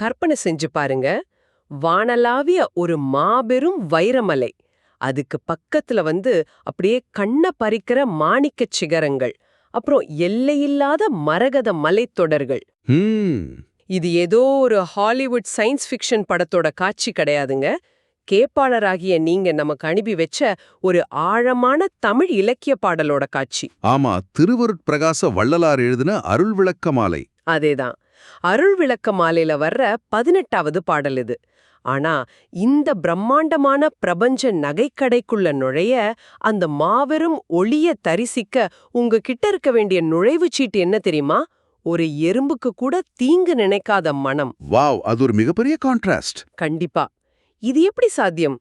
கற்பனை செஞ்சு பாருங்க. வானளாவிய ஒரு மாபெரும் வைரமலை. அதுக்கு பக்கத்துல அப்படியே கண்ண பறிக்கிற மாணிக்கச் சிகரங்கள். அப்புறம் எல்லையில்லாத மரகத மலைத்தொடர்கள். ஹம் இது ஏதோ ஒரு ஹாலிவுட் சயின்ஸ் ஃபிக்ஷன் படத்தோட காட்சி கிடையாதுங்க. கேப்பாளராகிய நீங்க நமக்கு அனுப்பி வச்ச ஒரு ஆழமான தமிழ் இலக்கிய பாடலோட காட்சி. ஆமா, திருவருட்பிரகாச வள்ளலார் எழுதின அருள் விளக்க மாலை. அதேதான். அருள் விளக்க மாலையில வர்ற 18வது பாடல் இது. ஆனா இந்த பிரம்மாண்டமான பிரபஞ்ச நகைக்கடைக்குள்ள நுழைய, அந்த மாபெரும் ஒளிய தரிசிக்க உங்ககிட்ட இருக்க வேண்டிய நுழைவுச் சீட்டு என்ன தெரியுமா? ஒரு எறும்புக்கு கூட தீங்கு நினைக்காத மனம். வாவ், அது ஒரு மிகப்பெரிய கான்ட்ராஸ்ட். கண்டிப்பா. இது எப்படி சாத்தியம்?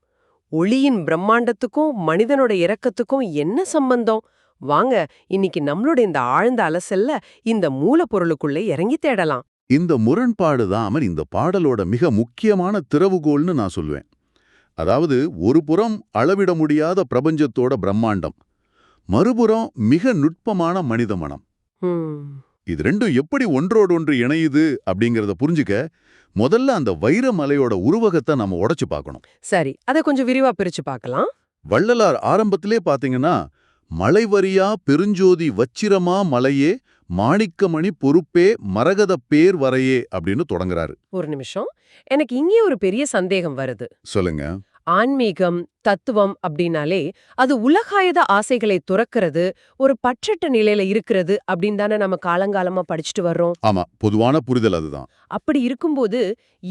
ஒளியின் பிரம்மாண்டத்துக்கும் மனிதனோட இரக்கத்துக்கும் என்ன சம்பந்தம்? வாங்க, இன்னைக்கு நம்மளோட இந்த ஆழ்ந்த அலசல்ல இந்த மூலப்பொருளுக்குள்ள இறங்கி தேடலாம். இந்த முரண்பாடு தான் இந்த பாடலோட மிக முக்கியமான திறவுகோல்னு நான் சொல்வேன். அதாவது, ஒரு புறம் அளவிட முடியாத பிரபஞ்சத்தோட பிரம்மாண்டம், மறுபுறம் மிக நுட்பமான மனித மனம். இது ரெண்டும் எப்படி ஒன்றோடொன்று இணையுது அப்படிங்கறத புரிஞ்சுக்க முதல்ல அந்த வைரமலையோட உருவகத்தை நம்ம உடைச்சு பார்க்கணும். சரி, அதை கொஞ்சம் விரிவா பிரிச்சு பார்க்கலாம். வள்ளலார் ஆரம்பத்திலே பாத்தீங்கன்னா, மலைவரியா பெருஞ்சோதி வச்சிரமா மலையே மாணிக்கமணி பொறுப்பே மரகத பேர் வரையே அப்படின்னு தொடங்குறாரு. ஒரு நிமிஷம், எனக்கு இங்கே ஒரு பெரிய சந்தேகம் வருது. சொல்லுங்க. ஆன்மீகம், தத்துவம் அப்படின்னாலே அது உலகாயத ஆசைகளை துறக்கிறது, ஒரு பற்றற்ற நிலையில இருக்கிறது அப்படின்னு தானே நம்ம காலங்காலமா படிச்சுட்டு வர்றோம். ஆமா, பொதுவான புரிதல் அதுதான். அப்படி இருக்கும்போது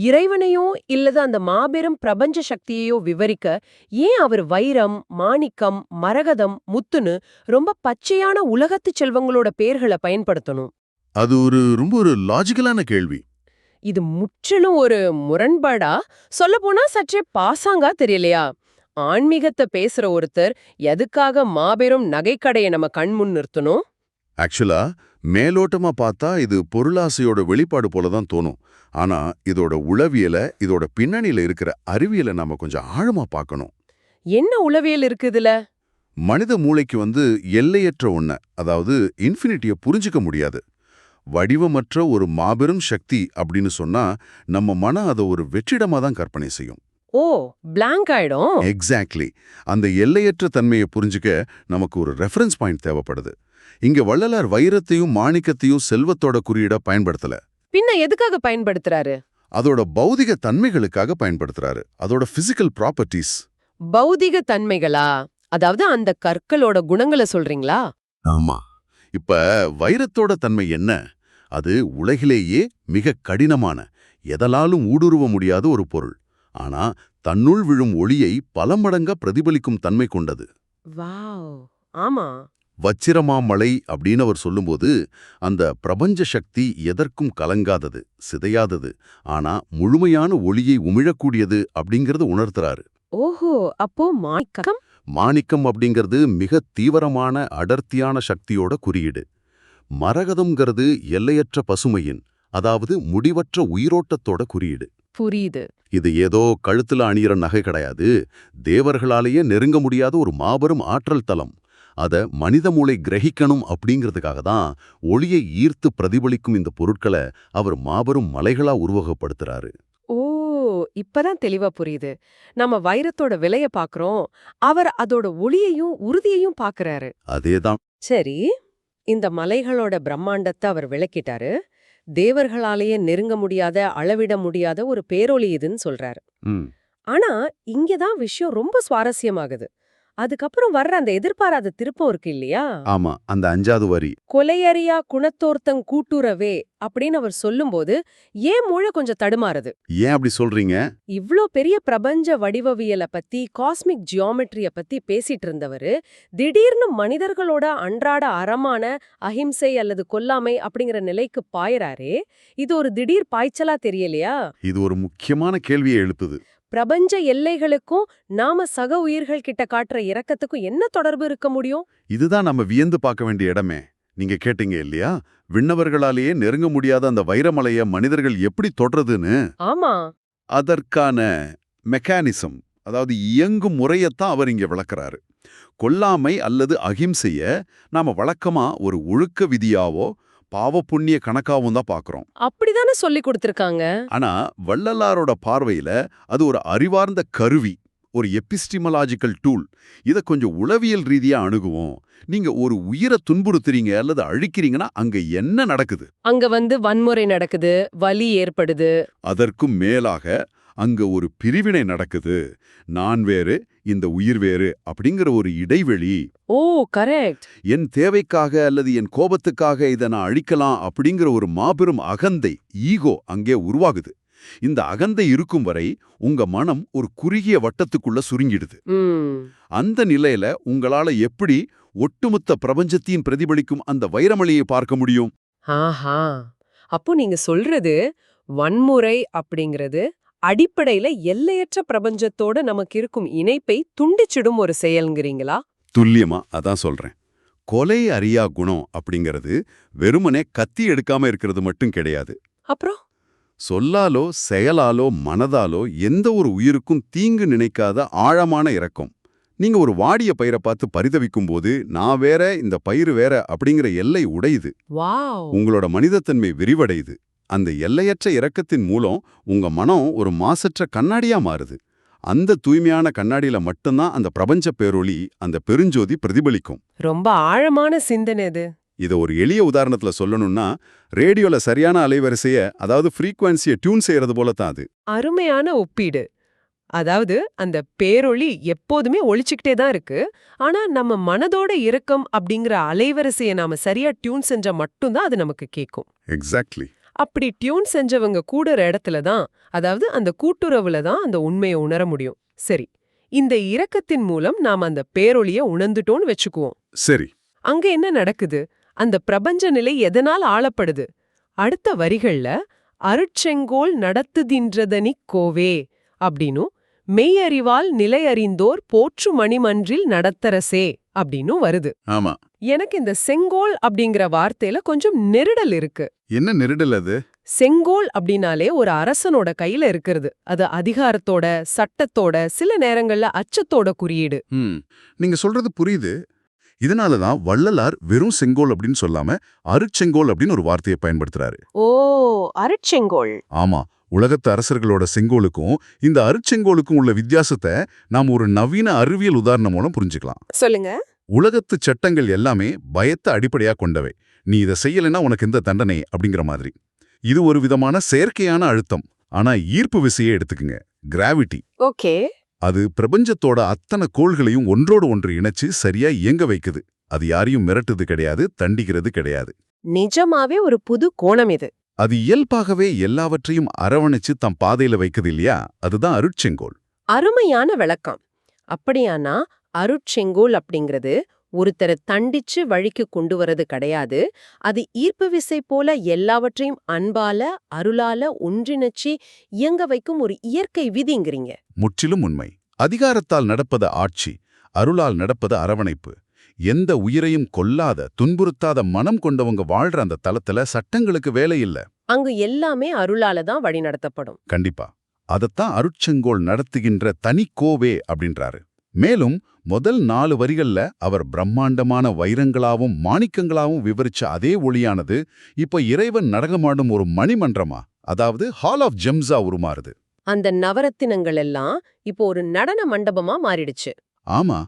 இறைவனையோ இல்லது அந்த மாபெரும் பிரபஞ்ச சக்தியையோ விவரிக்க ஏன் அவர் வைரம், மாணிக்கம், மரகதம், முத்துன்னு ரொம்ப பச்சையான உலகத்து செல்வங்களோட பெயர்களை பயன்படுத்தணும்? அது ரொம்ப ஒரு லாஜிக்கலான கேள்வி. இது முற்றிலும் ஒரு முரண்பாடா, சொல்லப்போனா சற்றே பாசாங்கா தெரியலையா? ஆன்மீகத்தை பேசுற ஒருத்தர் எதுக்காக மாபெரும் நகைக்கடையை நம்ம கண்முன் நிறுத்தணும்? ஆக்சுவலா மேலோட்டமா பார்த்தா இது பொருளாசையோட வெளிப்பாடு போலதான் தோணும். ஆனா இதோட உளவியல, இதோட பின்னணியில இருக்கிற அறிவியலை நாம கொஞ்சம் ஆழமா பார்க்கணும். என்ன உளவியல் இருக்கு இதுல? மனித மூளைக்கு எல்லையற்ற ஒண்ண, அதாவது இன்ஃபினிட்டிய புரிஞ்சுக்க முடியாது. வடிவமற்ற ஒரு மாபெரும் சக்தி அப்படின்னு சொன்னா நம்ம மனம் அதை ஒரு வெற்றிடமா தான் கற்பனை செய்யும். ஓ, பிளாங்க் ஆயிடும். எக்ஸாக்ட்லி. அந்த எல்லையற்ற தன்மையை புரிஞ்சுக்க நமக்கு ஒரு ரெஃபரன்ஸ் பாயிண்ட் தேவைப்படுது. இங்க வள்ளலார் வைரத்தையும் மாணிக்கத்தையும் செல்வத்தோட குறியீடா பயன்படுத்தல. பின்ன எதுக்காக பயன்படுத்துறாரு? அதோட பௌதிக தன்மைகளுக்காக பயன்படுத்துறாரு. அதோட பிசிக்கல் ப்ராப்பர்ட்டிஸ். பௌதிக தன்மைகளா? அதாவது அந்த கற்களோட குணங்களை சொல்றீங்களா? ஆமா. இப்ப வைரத்தோட தன்மை என்ன? அது உலகிலேயே மிக கடினமான, எதலாலும் ஊடுருவ முடியாத ஒரு பொருள். ஆனா தன்னுள் விழும் ஒளியை பல மடங்கா பிரதிபலிக்கும் தன்மை கொண்டது. வாவ், ஆமா. வச்சிரமாமலை அப்படின்னு அவர் சொல்லும்போது, அந்த பிரபஞ்ச சக்தி எதற்கும் கலங்காதது, சிதையாதது, ஆனா முழுமையான ஒளியை உமிழக்கூடியது அப்படிங்கறத உணர்த்துறாரு. ஓஹோ, அப்போ மாணிக்கம்? மாணிக்கம் அப்படிங்கிறது மிக தீவிரமான அடர்த்தியான சக்தியோட குறியீடு. மரகதம்ங்கிறது எல்லையற்ற பசுமையின், அதாவது முடிவற்ற உயிரோட்டத்தோட குறியீடு. புரியுது. இது ஏதோ கழுத்துல அணியிற நகை கிடையாது. தேவர்களாலேயே நெருங்க முடியாத ஒரு மாபெரும் ஆற்றல் தலம். அத மனித மூளை கிரகிக்கணும் அப்படிங்கிறதுக்காக தான் ஒளியை ஈர்த்து பிரதிபலிக்கும் இந்த பொருட்களை அவர் மாபெரும் மலைகளா உருவகப்படுத்துறாரு. ஓ, இப்பதான் தெளிவா புரியுது. நம்ம வைரத்தோட விலைய பாக்குறோம், அவர் அதோட ஒளியையும் உறுதியையும் பாக்குறாரு. அதேதான். சரி, இந்த மலைகளோட பிரம்மாண்டத்தை அவர் விளக்கிட்டாரு. தேவர்களாலேயே நெருங்க முடியாத, அளவிட முடியாத ஒரு பேரொளி இதுன்னு சொல்றாரு. ஆனா இங்கதான் விஷயம் ரொம்ப சுவாரஸ்யமாகுது. அதுக்கப்புறம் வர்ற அந்த எதிர்பாராத திருப்பம் இருக்கு இல்லையா? ஆமா, அந்த 5வது வரி. கொலையறியா குணத்தோர்த்தங் கூட்டுறவே அப்படின்னு அவர் சொல்லும்போது ஏன் மூளை கொஞ்சம் தடுமாறுது. ஏன் அப்படி சொல்றீங்க? இவ்ளோ பெரிய பிரபஞ்ச வடிவவியலை பத்தி, காஸ்மிக் ஜியோமெட்ரிய பத்தி பேசிட்டு இருந்தவரு திடீர்னு மனிதர்களோட அன்றாட அறமான அஹிம்சை அல்லது கொல்லாமை அப்படிங்கிற நிலைக்கு பாயறாரே, இது ஒரு திடீர் பாய்ச்சலா தெரியலையா? இது ஒரு முக்கியமான கேள்வியை எழுப்புது. பிரபஞ்ச எல்லைகளுக்கும் நாம சக உயிர்கள் கிட்ட காட்டுற இரக்கத்துக்கும் என்ன தொடர்பு இருக்க முடியும்? இதுதான் நம்ம வியந்து பார்க்க வேண்டிய இடமே. நீங்க கேட்டீங்க இல்லையா, விண்ணவர்களாலேயே நெருங்க முடியாத அந்த வைரமலைய மனிதர்கள் எப்படி தொடர்றதுன்னு. ஆமா, அதற்கான மெக்கானிசம், அதாவது இயங்கும் முறையத்தான் அவர் இங்க விளக்குறாரு. கொல்லாமை அல்லது அகிம்சைய நாம வழக்கமா ஒரு ஒழுக்க விதியாவோ பாவ புண்ணிய கணக்காவும் தான் பார்க்கறோம். அப்படிதானே சொல்லி கொடுத்திருக்காங்க. ஆனா வள்ளலாரோட பார்வையில அது ஒரு அறிவார்ந்த கருவி, ஒரு எபிஸ்டிமலாஜிக்கல் டூல். இத கொஞ்சம் உளவியல் ரீதியா அணுகுவோம். நீங்க ஒரு உயிரை துன்புறுத்துறீங்க அல்லது அழிக்கிறீங்கன்னா அங்க என்ன நடக்குது? அங்க வன்முறை நடக்குது, வலி ஏற்படுது. அதற்கும் மேலாக அங்க ஒரு பிரிவினை நடக்குது. நான் வேறு, இந்த உயிர் வேறு அப்படிங்கிற ஒரு இடைவெளி. ஓ, கரெக்ட். என் தேவைக்காக அல்லது என் கோபத்துக்காக இதை நான் அழிக்கலாம் அப்படிங்கிற ஒரு மாபெரும் அகந்தை, ஈகோ அங்கே உருவாகுது. இந்த அகந்தை இருக்கும் வரை உங்க மனம் ஒரு குறுகிய வட்டத்துக்குள்ள சுருங்கிடுது. அந்த நிலையில உங்களால எப்படி ஒட்டுமொத்த பிரபஞ்சத்தையும் பிரதிபலிக்கும் அந்த வைரமளியை பார்க்க முடியும்? ஆஹா, அப்போ நீங்க சொல்றது வன்முறை அப்படிங்கிறது அடிப்படையில எல்லையற்ற பிரபஞ்சத்தோட நமக்கு இருக்கும் இணைப்பை துண்டிச்சிடும் ஒரு செயல்ங்கிறீங்களா? துல்லியமா அதான் சொல்றேன். கொலை அறியா குணம் அப்படிங்கிறது வெறுமனே கத்தி எடுக்காம இருக்கிறது மட்டும் கிடையாது. அப்புறம் சொல்லாலோ செயலாலோ மனதாலோ எந்த ஒரு உயிருக்கும் தீங்கு நினைக்காத ஆழமான இரக்கம். நீங்க ஒரு வாடிய பயிரை பார்த்து பரிதவிக்கும் போது நான் வேற, இந்த பயிர் வேற அப்படிங்கிற எல்லை உடையுது. வாவ், உங்களோட மனிதத்தன்மை விரிவடையுது. அந்த எல்லையற்ற இரக்கத்தின் மூலம் உங்க மனம் ஒரு மாசற்ற கண்ணாடியா மாறுது. அந்த தூய்மையான கண்ணாடியில மட்டும்தான் அந்த பிரபஞ்ச பேரொளி, அந்த பெருஞ்சோதி பிரதிபலிக்கும். ரொம்ப ஆழமான சிந்தனை இது. இதை ஒரு எளிய உதாரணத்துல சொல்லணும்னா, ரேடியோல சரியான அலைவரிசைய, அதாவது ஃப்ரீக்வன்சியை டியூன் செய்யறது போல தான் அது. அருமையான ஒப்பீடு. அதாவது அந்த பேரொளி எப்போதுமே ஒளிச்சுக்கிட்டே தான் இருக்கு. ஆனா நம்ம மனதோட இரக்கம் அப்படிங்கிற அலைவரிசையை நாம சரியா டியூன் செஞ்சா மட்டும்தான் அது நமக்கு கேட்கும். எக்ஸாக்ட்லி. அப்படி டியூன் செஞ்சவங்க கூடுற இடத்துல தான், அதாவது அந்த கூட்டுறவுல தான் அந்த உண்மையை உணர முடியும். சரி, இந்த இரக்கத்தின் மூலம் நாம அந்த பேரொளிய உணர்ந்துட்டோம்னு வெச்சுக்குவோம். சரி, அங்க என்ன நடக்குது? அந்த பிரபஞ்ச நிலை எதனால் ஆளப்படுது? அடுத்த வரிகள்ல அருட்செங்கோல் நடத்துதின்றதனிக் கோவே அப்படின்னும், மெய்யறிவால் நிலையறிந்தோர் போற்று மணிமன்றில் நடத்தரசே அப்படின்னும் வருது. ஆமா. எனக்கு இந்த செங்கோல் அப்படிங்கிற வார்த்தையில கொஞ்சம் நெருடல் இருக்கு. என்ன நெருடல் அது? செங்கோல் அப்படின்னாலே ஒரு அரசனோட கையில இருக்கிறது. அது அதிகாரத்தோட, சட்டத்தோட, சில நேரங்கள்ல அச்சத்தோட குறியீடு. நீங்க சொல்றது புரியுது. இதனாலதான் வள்ளலார் வெறும் செங்கோல் அப்படின்னு சொல்லாம அருட்செங்கோல் அப்படின்னு ஒரு வார்த்தையை பயன்படுத்துறாரு. ஓ, அருட்செங்கோல். ஆமா, உலகத்து அரசர்களோட செங்கோலுக்கும் இந்த அருட்செங்கோலுக்கும் உள்ள வித்தியாசத்தை நாம் ஒரு நவீன அறிவியல் உதாரணம் மூலம் புரிஞ்சுக்கலாம். சொல்லுங்க. உலகத்து சட்டங்கள் எல்லாமே பயத்தை அடிப்படையா கொண்டவை. நீ இதை செய்யலைன்னா உனக்கு இந்த தண்டனை அப்படிங்கிற மாதிரி. இது ஒரு விதமான செயற்கையான அழுத்தம். ஆனா ஈர்ப்பு விசையை எடுத்துக்குங்க, கிராவிட்டி. ஓகே. அது பிரபஞ்சத்தோட அத்தனை கோள்களையும் ஒன்றோடு ஒன்று இணைச்சு சரியா இயங்க வைக்குது. அது யாரையும் மிரட்டுது கிடையாது, தண்டிக்கிறது கிடையாது. நிஜமாவே ஒரு புது கோணம் இது. அது இயல்பாகவே எல்லாவற்றையும் அரவணைச்சு தம் பாதையில வைக்குது இல்லையா? அதுதான் அருட்செங்கோல். அருமையான விளக்கம். அப்படியானா அருட்செங்கோல் அப்படிங்கிறது ஒருத்தரை தண்டிச்சு வழிக்கு கொண்டு வரது கிடையாது. அது ஈர்ப்பு விசை போல எல்லாவற்றையும் அன்பால, அருளால ஒன்றிணைச்சு இயங்க வைக்கும் ஒரு இயற்கை விதிங்கிறீங்க. முற்றிலும் உண்மை. அதிகாரத்தால் நடப்பது ஆட்சி, அருளால் நடப்பது அரவணைப்பு. எந்த உயிரையும் கொல்லாத, துன்புறுத்தாத மனம் கொண்டவங்க வாழ்ற அந்த தளத்துல சட்டங்களுக்கு வேலை இல்ல. அங்கு எல்லாமே அருளால தான் வழி நடத்தப்படும். கண்டிப்பா. அதத்தான் அருட்செங்கோல் நடத்துகின்ற தனிக்கோவே அப்படின்றாரு. மேலும் முதல் 4 வரிகள்ல அவர் பிரம்மாண்டமான வைரங்களாவும் மாணிக்கங்களாவும் விவரிச்ச அதே ஒளியானது இப்ப இறைவன் நடனமாடும் ஒரு மணிமன்றமா, அதாவது ஹால் ஆஃப் ஜெம்ஸா உருமாறுது. அந்த நவரத்தினங்கள் எல்லாம் இப்போ ஒரு நடன மண்டபமா மாறிடுச்சு. ஆமா,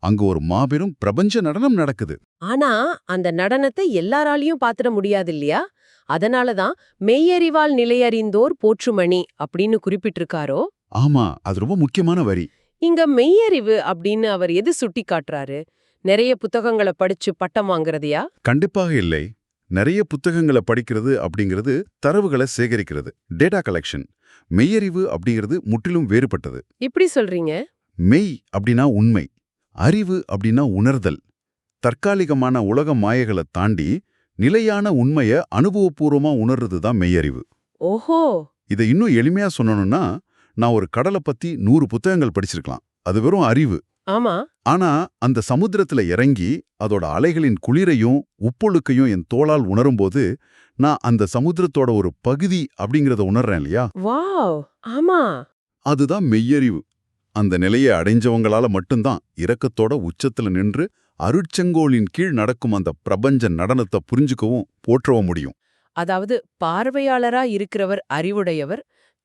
அங்க ஒரு மாபெரும் பிரபஞ்ச நடனம் நடக்குது. ஆனா அந்த நடனத்தை எல்லாராலையும் பாத்திர முடியாது இல்லையா? அதனாலதான் மெய்யறிவால் நிலையறிந்தோர் போற்றுமணி அப்படின்னு குறிப்பிட்டிருக்காரோ. ஆமா, அது ரொம்ப முக்கியமான வரி. இங்க மெய்யறிவு அப்படின்னு அவர் எது சுட்டி காட்டுறாரு? நிறைய புத்தகங்களை படிச்சு பட்டம் வாங்குறதையா? கண்டிப்பாக இல்லை. நிறைய புத்தகங்களை படிக்கிறது அப்படிங்கிறது தரவுகளை சேகரிக்கிறது, டேட்டா கலெக்ஷன். மெய்யறிவு அப்படிங்கிறது முற்றிலும் வேறுபட்டது. இப்படி சொல்றீங்க? மெய் அப்படின்னா உண்மை, அறிவு அப்படின்னா உணர்தல். தற்காலிகமான உலக மாயைகளை தாண்டி நிலையான உண்மைய அனுபவபூர்வமா உணர்றது தான் மெய்யறிவு. ஓஹோ. இதை இன்னும் எளிமையா சொல்லணும்னா, நான் ஒரு கடலை பத்தி 100 புத்தகங்கள் படிச்சிருக்கலாம், அது வெறும் அறிவு. ஆமா. ஆனா அந்த சமுத்திரத்துல இறங்கி அதோட அலைகளின் குளிரையும் உப்பொழுக்கையும் என் தோளால் உணரும்போது நான் அந்த சமுத்திரத்தோட ஒரு பகுதி அப்படிங்கறத உணர்றேன் இல்லையா? வாவ், ஆமா. அதுதான் மெய்யறிவு. அந்த நிலையை அடைஞ்சவங்களால மட்டும்தான் இரக்கத்தோட உச்சத்துல நின்று அருட்செங்கோலின் கீழ் நடக்கும் அந்த பிரபஞ்ச நடனத்தை புரிஞ்சுக்கவும் போற்றவும் முடியும். அதாவது பார்வையாளரா இருக்கிறவர் அறிவுடையவர்,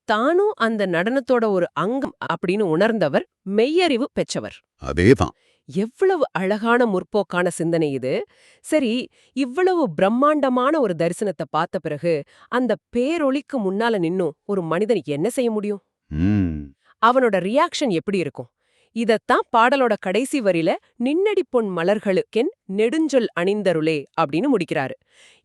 தானும் அந்த நடனத்தோட ஒரு அங்கம் அப்படின்னு உணர்ந்தவர், மெய்யறிவு பெற்றவர். அதேதான். எவ்வளவு அழகான முற்போக்கான சிந்தனை இது. சரி, இவ்வளவு பிரம்மாண்டமான ஒரு தரிசனத்தை பார்த்த பிறகு அந்த பேரொளிக்கு முன்னால நின்னும் ஒரு மனிதன் என்ன செய்ய முடியும்? அவனோட ரியாக்ஷன் எப்படி இருக்கும்? இதத்தான் பாடலோட கடைசி வரியில நின்னடி பொன் மலர்களுக்கென் நெடுஞ்சொல் அணிந்தருளே அப்படின்னு முடிக்கிறாரு.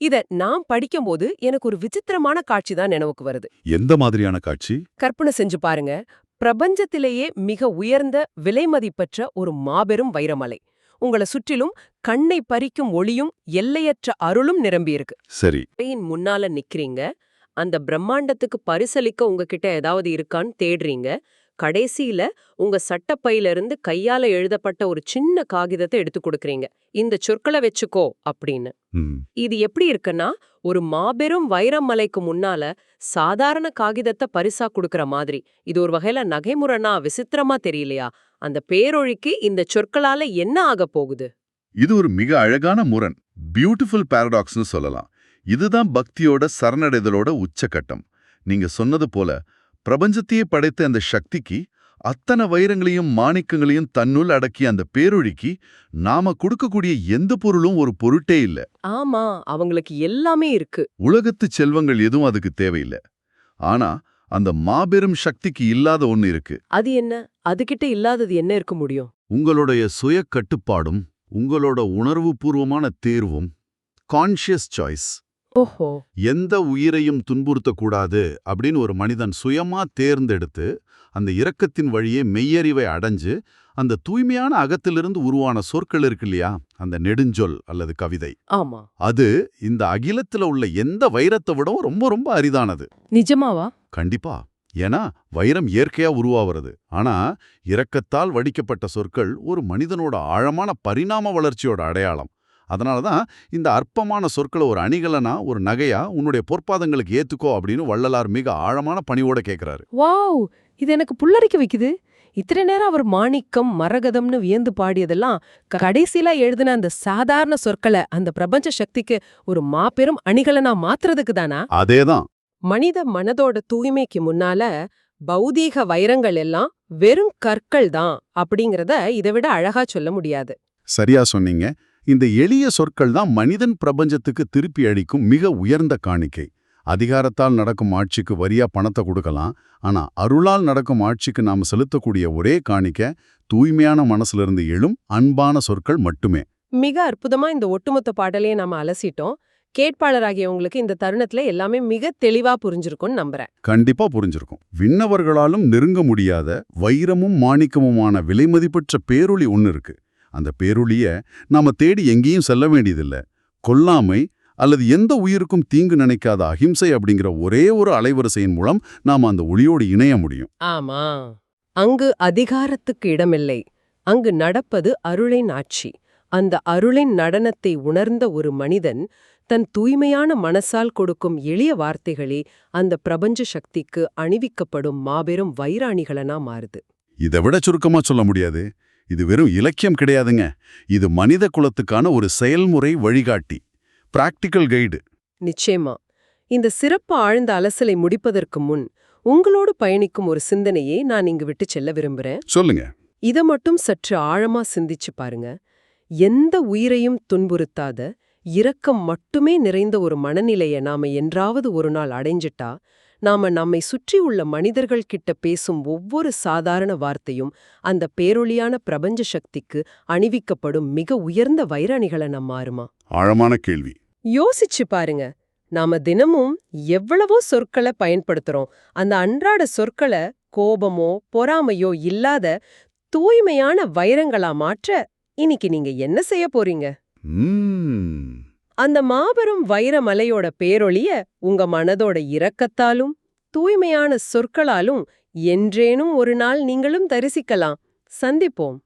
இத நான் படிக்கும்போது எனக்கு ஒரு விசித்திரமான காட்சி தான் நினைவுக்கு வருது. எந்த மாதிரியான காட்சி? கற்பனை செஞ்சு பாருங்க. பிரபஞ்சத்திலேயே மிக உயர்ந்த விலைமதிப்பற்ற ஒரு மாபெரும் வைரமலை. உங்களை சுற்றிலும் கண்ணை பறிக்கும் ஒளியும் எல்லையற்ற அருளும் நிரம்பியிருக்கு. சரி. முன்னால நிக்கிறீங்க. அந்த பிரம்மாண்டத்துக்கு பரிசளிக்க உங்ககிட்ட ஏதாவது இருக்கான்னு தேடுறீங்க. கடைசியில உங்க சட்டப்பையில இருந்து கையால எழுதப்பட்ட ஒரு சின்ன காகிதத்தை எடுத்து கொடுக்கறீங்க. இந்த சொற்களை வச்சுக்கோ அப்படின்னு. இது எப்படி இருக்குன்னா, ஒரு மாபெரும் வைரமலைக்கு முன்னால சாதாரண காகிதத்தை பரிசா கொடுக்கற மாதிரி. இது ஒரு வகையில நகைமுறைனா விசித்திரமா தெரியலையா? அந்த பேரொழிக்கு இந்த சொற்களால என்ன ஆக போகுது? இது ஒரு மிக அழகான முரண், பியூட்டிஃபுல் பாரடாக்ஸ்னு சொல்லலாம். இதுதான் பக்தியோட சரணடைதலோட உச்சகட்டம். நீங்க சொன்னது போல பிரபஞ்சத்தையே படைத்த அந்த சக்திக்கு, அத்தனை வைரங்களையும் மாணிக்கங்களையும் தன்னுள் அடக்கிய அந்த பேரொழிக்கு நாம கொடுக்கக்கூடிய எந்த பொருளும் ஒரு பொருட்டே இல்ல. ஆமா, அவங்களுக்கு எல்லாமே இருக்கு. உலகத்து செல்வங்கள் எதுவும் அதுக்கு தேவையில்லை. ஆனா அந்த மாபெரும் சக்திக்கு இல்லாத ஒண்ணு இருக்கு. அது என்ன? அதுகிட்ட இல்லாதது என்ன இருக்க முடியும்? உங்களுடைய சுய கட்டுப்பாடும் உங்களோட உணர்வுபூர்வமான தேர்வும், கான்ஷியஸ் சாய்ஸ். ஓஹோ. எந்த உயிரையும் துன்புறுத்தக்கூடாது அப்படின்னு ஒரு மனிதன் சுயமா தேர்ந்தெடுத்து அந்த இரக்கத்தின் வழியே மெய்யறிவை அடைஞ்சு அந்த தூய்மையான அகத்திலிருந்து உருவான சொற்கள் இருக்கு இல்லையா, அந்த நெடுஞ்சொல் அல்லது கவிதை, ஆமா, அது இந்த அகிலத்துல உள்ள எந்த வைரத்தை விடவும் ரொம்ப ரொம்ப அரிதானது. நிஜமாவா? கண்டிப்பா. ஏன்னா வைரம் இயற்கையா உருவாகிறது. ஆனா இரக்கத்தால் வடிக்கப்பட்ட சொற்கள் ஒரு மனிதனோட ஆழமான பரிணாம வளர்ச்சியோட அடையாளம். அதனாலதான் இந்த அற்பமான சொற்களை ஒரு அணிகலனா, ஒரு நகையா உன்னுடைய பொற்பாதங்களுக்கு ஏத்துக்கோ அப்படின்னு வள்ளலார் மிக ஆழமான பணிவோட கேட்கிறாரு. வாவ், இது எனக்கு புல்லரிக்க வைக்குது. இத்தனை நேரம் அவர் மாணிக்கம் மரகதம்னு வியந்து பாடியதெல்லாம் கடைசியில எழுதின அந்த சாதாரண சொற்களை அந்த பிரபஞ்ச சக்திக்கு ஒரு மாபெரும் அணிகலனா மாத்துறதுக்கு தானா? அதேதான். மனித மனதோட தூய்மைக்கு முன்னால பௌதீக வைரங்கள் எல்லாம் வெறும் கற்கள் தான் அப்படிங்கறத இதை விட அழகா சொல்ல முடியாது. சரியா சொன்னீங்க. இந்த எளிய சொற்கள் தான் மனிதன் பிரபஞ்சத்துக்கு திருப்பி அளிக்கும் மிக உயர்ந்த காணிக்கை. அதிகாரத்தால் நடக்கும் ஆட்சிக்கு வரியா பணத்தை கொடுக்கலாம். ஆனா அருளால் நடக்கும் ஆட்சிக்கு நாம செலுத்தக்கூடிய ஒரே காணிக்கை தூய்மையான மனசுல எழும் அன்பான சொற்கள் மட்டுமே. மிக அற்புதமா இந்த ஒட்டுமொத்த பாடலையே நாம அலசிட்டோம். கேட்பாளராகிய உங்களுக்கு இந்த தருணத்துல எல்லாமே மிக தெளிவா புரிஞ்சிருக்கும்னு நம்புறேன். கண்டிப்பா புரிஞ்சிருக்கும். விண்ணவர்களாலும் நெருங்க முடியாத வைரமும் மாணிக்கமுமான விலைமதிப்பற்ற பேரொளி ஒன்னு இருக்கு. அந்த பேரொளிய நாம தேடி எங்கேயும் செல்ல வேண்டியதில்லை. கொல்லாமை அல்லது எந்த உயிருக்கும் தீங்கு நினைக்காத அஹிம்சை அப்படிங்கிற ஒரே ஒரு அலைவரிசையின் மூலம் நாம அந்த ஒளியோடு இணைய முடியும். ஆமா, அங்கு அதிகாரத்துக்கு இடமில்லை. அங்கு நடப்பது அருளின் ஆட்சி. அந்த அருளின் நடனத்தை உணர்ந்த ஒரு மனிதன் தன் தூய்மையான மனசால் கொடுக்கும் எளிய வார்த்தைகளே அந்த பிரபஞ்ச சக்திக்கு அணிவிக்கப்படும் மாபெரும் வைராணிகளனா மாறுது. இதை விட சுருக்கமா சொல்ல முடியாது. இது வெறும் இலக்கியம் கிடையாதுங்க. இது மனித குலத்துக்கான ஒரு செயல்முறை வழிகாட்டி, பிராக்டிக்கல் கைடு. நிச்சயமா. இந்த சிறப்பு ஆழ்ந்த அலசலை முடிப்பதற்கு முன் உங்களோடு பயணிக்கும் ஒரு சிந்தனையை நான் இங்கு விட்டு செல்ல விரும்புறேன். சொல்லுங்க. இத மட்டும் சற்று ஆழமா சிந்திச்சு பாருங்க. எந்த உயிரையும் துன்புறுத்தாத இரக்கம் மட்டுமே நிறைந்த ஒரு மனநிலையை நாம என்றாவது ஒரு நாள் அடைஞ்சிட்டா, நாம நம்மை சுற்றி உள்ள மனிதர்கள் கிட்ட பேசும் ஒவ்வொரு சாதாரண வார்த்தையும் அந்த பேரொளியான பிரபஞ்ச சக்திக்கு அணிவிக்கப்படும் மிக உயர்ந்த வைரணிகளை மாறுமா? ஆழமான கேள்வி. யோசிச்சு பாருங்க. நாம தினமும் எவ்வளவோ சொற்களை பயன்படுத்துறோம். அந்த அன்றாட சொற்களை கோபமோ பொறாமையோ இல்லாத தூய்மையான வைரங்களா மாற்ற இன்னைக்கு நீங்க என்ன செய்ய போறீங்க? அந்த மாபெரும் வைரமலையோட பேரொளிய உங்க மனதோட இரக்கத்தாலும் தூய்மையான சொற்களாலும் என்றேனும் ஒரு நாள் நீங்களும் தரிசிக்கலாம். சந்திப்போம்.